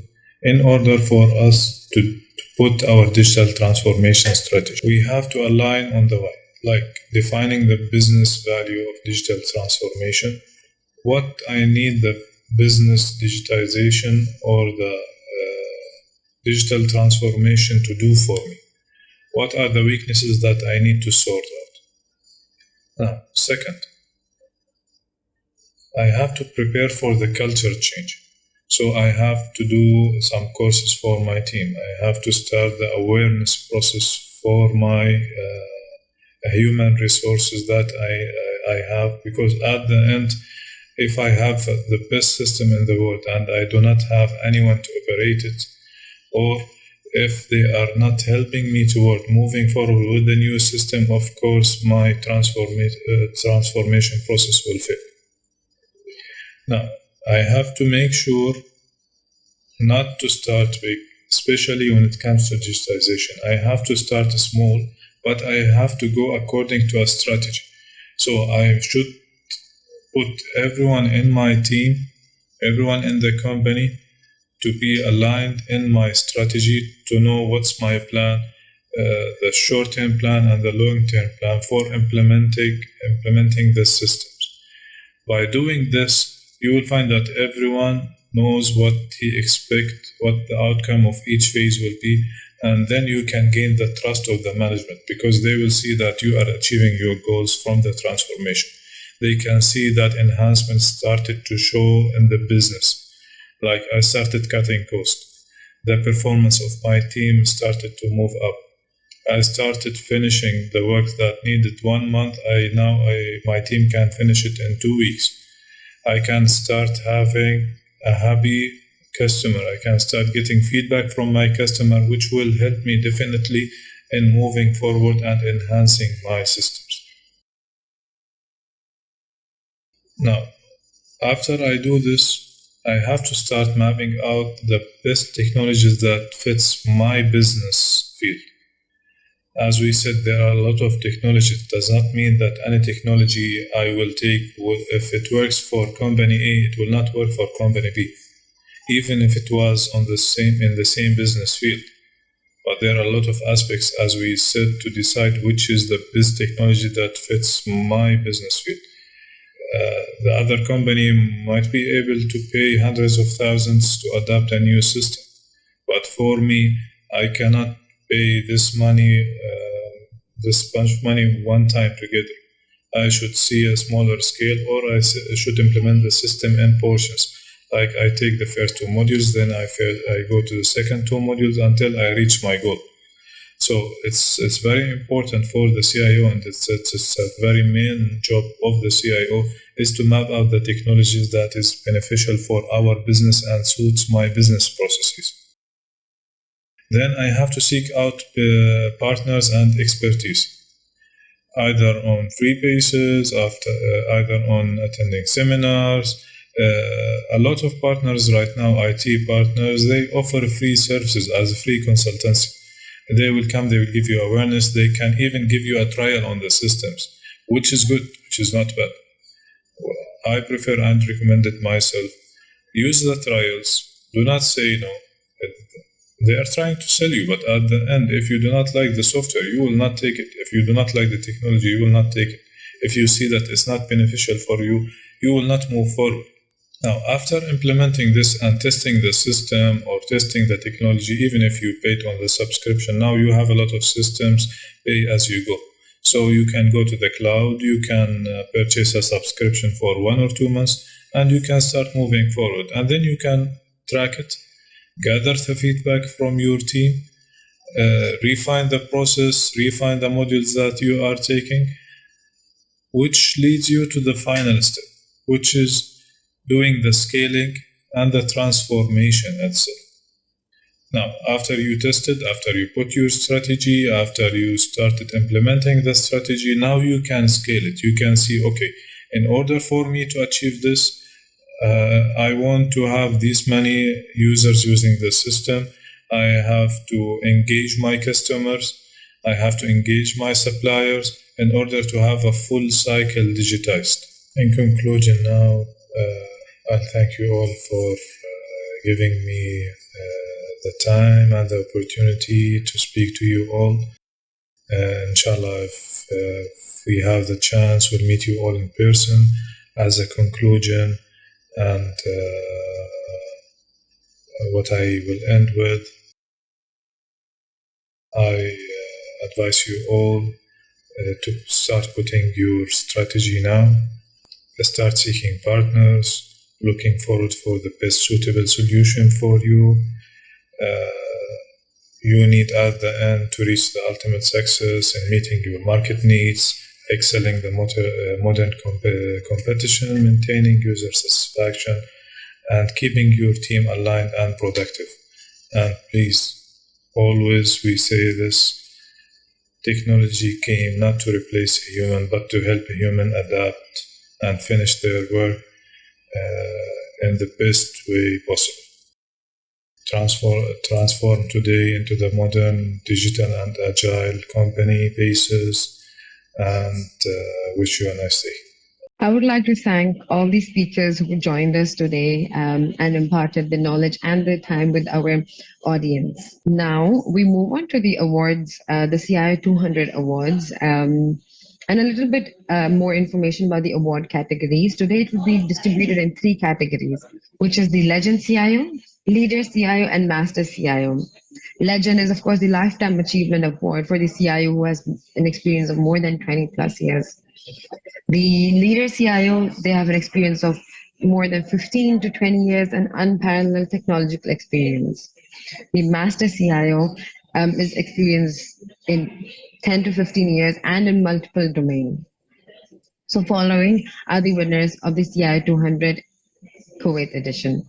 in order for us to put our digital transformation strategy. We have to align on the why, like defining the business value of digital transformation, what I need the business digitization or the digital transformation to do for me. What are the weaknesses that I need to sort out? Now, second, I have to prepare for the culture change. So I have to do some courses for my team. I have to start the awareness process for my human resources that I have, because at the end, if I have the best system in the world and I do not have anyone to operate it, or if they are not helping me toward moving forward with the new system, of course, my transformation process will fail. Now, I have to make sure not to start big, especially when it comes to digitization. I have to start small, but I have to go according to a strategy. So I should put everyone in my team, everyone in the company, to be aligned in my strategy, to know what's my plan, the short-term plan and the long-term plan for implementing the systems. By doing this, you will find that everyone knows what he expects, what the outcome of each phase will be, And then you can gain the trust of the management because they will see that you are achieving your goals from the transformation. They can see that enhancements started to show in the business. Like I started cutting costs. The performance of my team started to move up. I started finishing the work that needed 1 month. My team can finish it in 2 weeks. I can start having a happy customer. I can start getting feedback from my customer, which will help me definitely in moving forward and enhancing my systems. Now, after I do this, I have to start mapping out the best technologies that fits my business field. As we said, there are a lot of technologies. It does not mean that any technology I will take, if it works for company A, it will not work for company B, even if it was in the same business field. But there are a lot of aspects, as we said, to decide which is the best technology that fits my business field. The other company might be able to pay hundreds of thousands to adopt a new system. But for me, I cannot pay this bunch of money one time together. I should see a smaller scale, or I should implement the system in portions. Like I take the first 2 modules, then I go to the second 2 modules until I reach my goal. So it's very important for the CIO, and it's a very main job of the CIO is to map out the technologies that is beneficial for our business and suits my business processes. Then I have to seek out partners and expertise, either on free basis, either on attending seminars. A lot of partners right now, IT partners, they offer free services as a free consultancy. They will come, they will give you awareness. They can even give you a trial on the systems, which is good, which is not bad. I prefer and recommend it myself. Use the trials. Do not say no. They are trying to sell you, but at the end, if you do not like the software, you will not take it. If you do not like the technology, you will not take it. If you see that it's not beneficial for you, you will not move forward. Now, after implementing this and testing the system or testing the technology, even if you paid on the subscription, now you have a lot of systems, pay as you go. So you can go to the cloud, you can purchase a subscription for 1 or 2 months, and you can start moving forward. And then you can track it, gather the feedback from your team, refine the process, refine the modules that you are taking, which leads you to the final step, which is doing the scaling and the transformation itself. Now, after you tested, after you put your strategy, after you started implementing the strategy, now you can scale it. You can see, okay, in order for me to achieve this, I want to have this many users using the system. I have to engage my customers. I have to engage my suppliers in order to have a full cycle digitized. In conclusion now, I thank you all for giving me the time and the opportunity to speak to you all. Inshallah, if we have the chance, we'll meet you all in person as a conclusion. And what I will end with, I advise you all to start putting your strategy now, start seeking partners, looking forward for the best suitable solution for you. You need at the end to reach the ultimate success in meeting your market needs, excelling the modern competition, maintaining user satisfaction, and keeping your team aligned and productive. And please, always we say this, technology came not to replace a human, but to help a human adapt and finish their work in the best way possible. Transform today into the modern, digital, and agile company basis, and wish you a nice day. I would like to thank all the speakers who joined us today and imparted the knowledge and the time with our audience. Now we move on to the awards, the CIO 200 awards, and a little bit more information about the award categories. Today it will be distributed in 3 categories, which is the Legend CIO, Leader CIO, and Master CIO. Legend is, of course, the Lifetime Achievement Award for the CIO who has an experience of more than 20 plus years. The Leader CIO, they have an experience of more than 15 to 20 years and unparalleled technological experience. The Master CIO is experienced in 10 to 15 years and in multiple domains. So following are the winners of the CIO 200 Kuwait edition.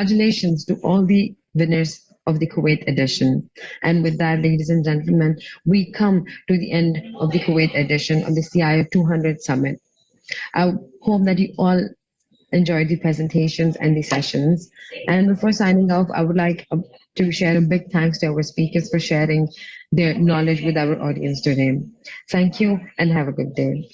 Congratulations to all the winners of the Kuwait edition. And with that, ladies and gentlemen, we come to the end of the Kuwait edition of the CIO 200 Summit. I hope that you all enjoyed the presentations and the sessions. And before signing off, I would like to share a big thanks to our speakers for sharing their knowledge with our audience today. Thank you and have a good day.